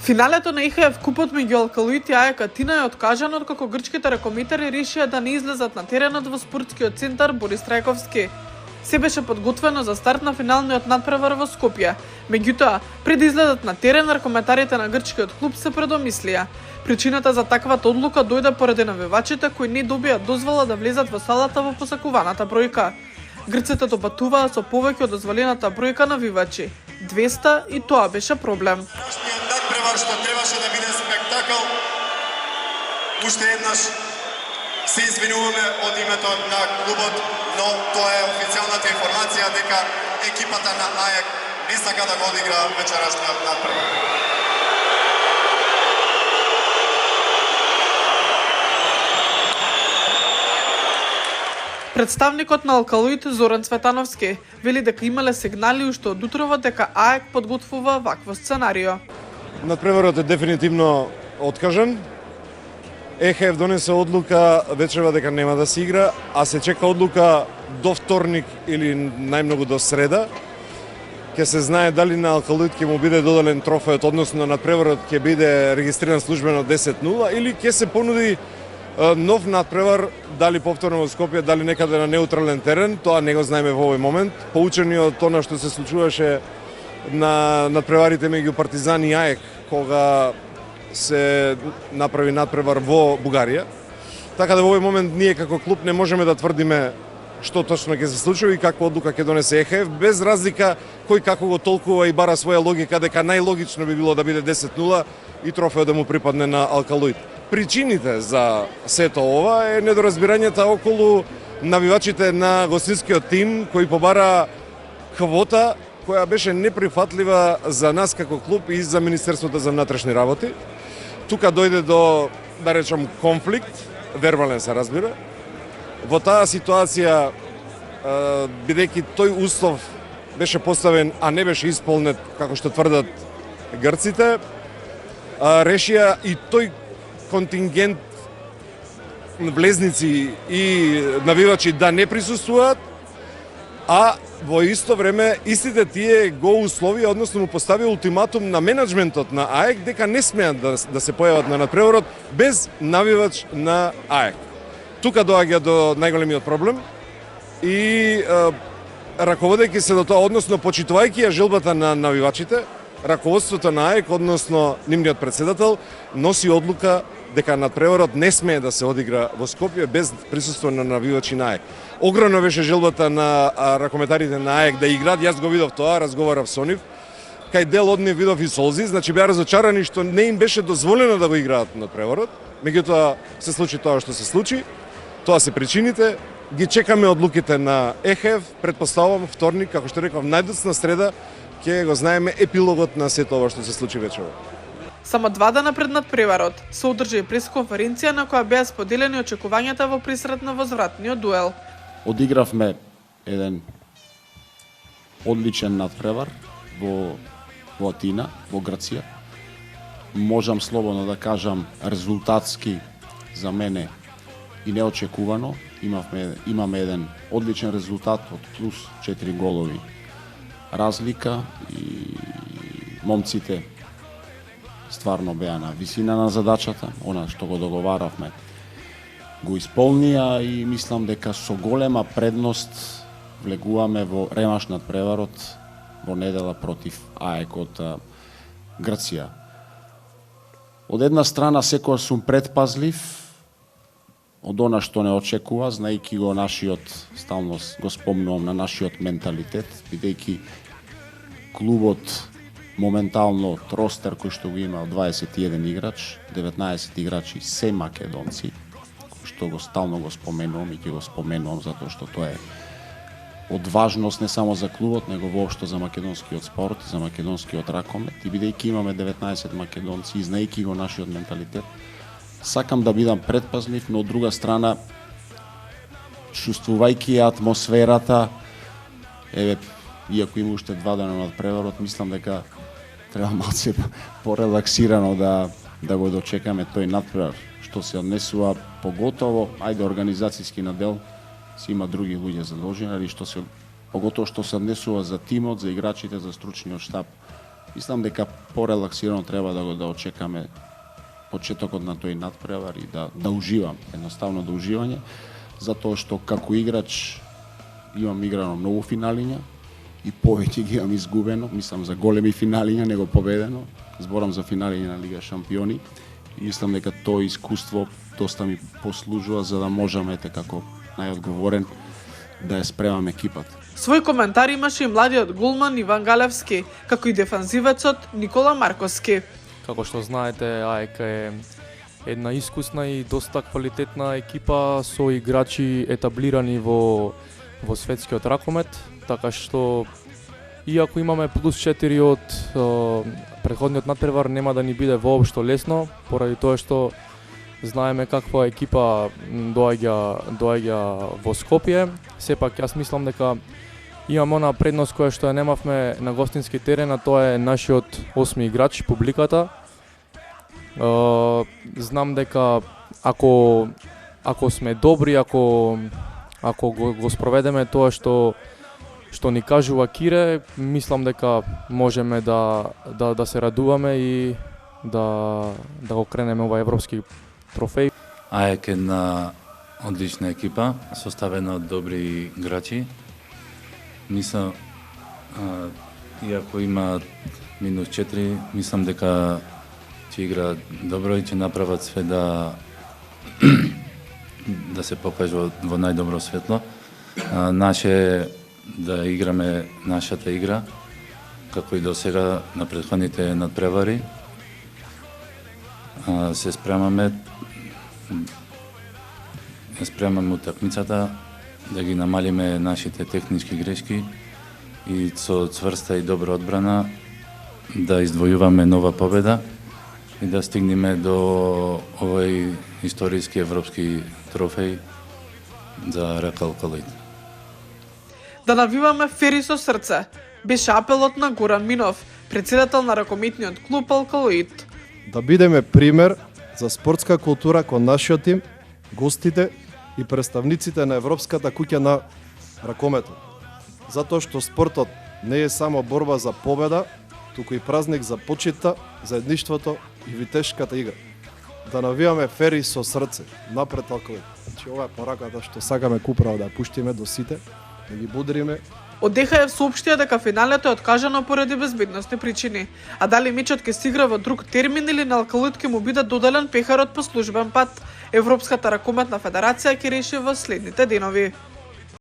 Финалето на ИХФ купот меѓу Алкалоид и АЕК Атина е откажано откако грчките ракометари решија да не излезат на теренот во спортскиот центар Борис Трајковски. Се беше подготвено за старт на финалниот надпревар во Скопје. Меѓутоа, пред да излезат на терен, ракометарите на грчкиот клуб се предомислија. Причината за таквата одлука дојде поради навивачите кои не добија дозвола да влезат во салата во посакуваната бројка. Грците допатуваа со повеќе од дозволената бројка навивачи. 200 и тоа беше проблем. Надпревар што требаше да биде спектакл. Уште еднаш се извинуваме од името на клубот, но тоа е официјалната информација дека екипата на АЕК не сака да го одигра вечерашниот надпревар. Представникот на Алкалоид Зоран Цветановски вели дека имале сигнали уште од утрово дека АЕК подготвува вакво сценарио. Надпреварот е дефинитивно откажан. ЕХФ донесе одлука вечерва дека нема да се игра, а се чека одлука до вторник или најмногу до среда. Ќе се знае дали на Алкалоид ќе му биде доделен трофеот, односно надпреварот ќе биде регистриран службено 10:0 или ќе се понуди нов надпревар, дали повторно во Скопје, дали некаде на неутрален терен, тоа не го знаеме во овој момент. Поучени од тоа што се случуваше на надпреварите меѓу Партизан и АЕК, кога се направи надпревар во Бугарија. Така да во овој момент ние како клуб не можеме да тврдиме што точно ќе се случи и каква одлука ќе донесе ЕХФ, без разлика кој како го толкува и бара своја логика дека најлогично би било да биде 10:0 и трофеот да му припадне на Алкалоид. Причините за сето ова е недоразбирањата околу навивачите на гостинскиот тим кои побара квота која беше неприфатлива за нас како клуб и за Министерството за внатрешни работи. Тука дојде до, да речам, конфликт, вербален се разбира. Во таа ситуација, бидејќи тој услов беше поставен, а не беше исполнет, како што тврдат грците, решија и тој контингент влезници и навивачи да не присуствуваат, а во исто време истите тие го условија, односно му поставија ултиматум на менеджментот на АЕК дека не смеат да се појават на надпреварот без навивач на АЕК. Тука доаѓа до најголемиот проблем и раководејќи се до тоа, односно почитувајќи ја желбата на навивачите, раководството на АЕК, односно нивниот председател, носи одлука дека надпреварот не смее да се одигра во Скопје без присуство на навивачи на АЕК. Огромно беше желбата на ракометарите на АЕК да играат, јас го видов тоа, разговарав со нив. Кај дел од нив видов и солзи, значи беа разочарани што не им беше дозволено да го играат надпреварот. Меѓутоа се случи тоа што се случи. Тоа се причините. Ги чекаме одлуките на ЕХФ, претпоставувам вторник, како што реков, најдоцна среда ќе го знаеме епилогот на сето ова што се случи вечерва. Само 2 дена пред надпреварот се одржи пресконференција на која беа споделени очекувањата во присрет на возвратниот дуел. Одигравме еден одличен надпревар во Атина, во Грција. Можам слободно да кажам резултатски за мене и неочекувано. Имаме еден одличен резултат од плюс 4 голови разлика и момците стварно беа на висина на задачата, она што го договаравме го исполнија и мислам дека со голема предност влегуваме во ремаш надпреварот во недела против АЕК од Грција. Од една страна секојаш сум предпазлив од она што не очекува, знаејќи го нашиот, стално го спомнувам на нашиот менталитет, бидејќи клубот моментално ростер кој што го има 21 играч, 19 играчи се македонци, што го стално го споменувам и ќе го споменувам затоа што тоа е од важност не само за клубот, него воопшто за македонскиот спорт, за македонскиот ракомет. И бидејќи имаме 19 македонци и знаејќи го нашиот менталитет, сакам да бидам предпазлив, но од друга страна, чувствувајќи атмосферата, иако има уште 2 дена над преварот, мислам дека треба малце порелаксирано да го дочекаме тој надпревар, што се однесува поготово, ајде организацијски надел, си има други луѓе задолжени, али поготово што се однесува за тимот, за играчите, за стручниот штаб, Мислам дека порелаксирано треба да очекаме почетокот на тој надпревар и да уживам, едноставно да уживање, затоа што како играч имам играно многу финалиња и повеќе ги имам изгубено, мислам за големи финалиња него победено, зборам за финалиња на Лига шампиони и мислам дека тоа искуство доста ми послужува за да можеме како најодговорен да ја спремам екипата. Свој коментар имаше и младиот голман Иван Галевски, како и дефанзивецот Никола Марковски. Како што знаете, АЕК е една искусна и доста квалитетна екипа со играчи етаблирани во светскиот ракомет, така што иако имаме плюс 4 од претходниот надпревар, нема да ни биде воопшто лесно, поради тоа што знаеме каква екипа доаѓа во Скопје. Сепак јас мислам дека имам она предност која што ја немавме на гостински терен, а тоа е нашиот 8 играч, публиката. Знам дека ако сме добри, ако го спроведеме тоа што ни кажува Кире, мислам дека можеме да се радуваме и да го кренеме овој европски трофеј. АЕК е една одлична екипа, составена од добри играчи. Мислам, иако има минус 4, мислам дека ќе игра добро и ќе направат све да се покаже во најдобро светло. Наше да играме нашата игра, како и до сега на претходните надпревари. Се спремаме утакмицата, да ги намалиме нашите технички грешки и со цврста и добра одбрана да издвојуваме нова победа и да стигнеме до овој историски европски трофеј за РК Алкалоид. Да навиваме фери со срце, беше апелот на Горан Минов, председател на ракометниот клуб Алкалоид. Да бидеме пример за спортска култура кон нашиот тим, гостите и представниците на Европската куќа на ракометот. Затоа што спортот не е само борба за победа, туку и празник за почита, заедништвото и витешката игра. Да навиваме фери со срце, напред Алкалоид. Значи ова е пораката што сакаме куправо да ја пуштиме до сите, да ги будриме. Од ДХФ соопштија дека финалето е откажано поради безбедностни причини, а дали мечот ќе се игра во друг термин или на Алкалоид ќе му биде доделен пехарот по службен пат, Европската ракометна федерација ќе реши во следните денови.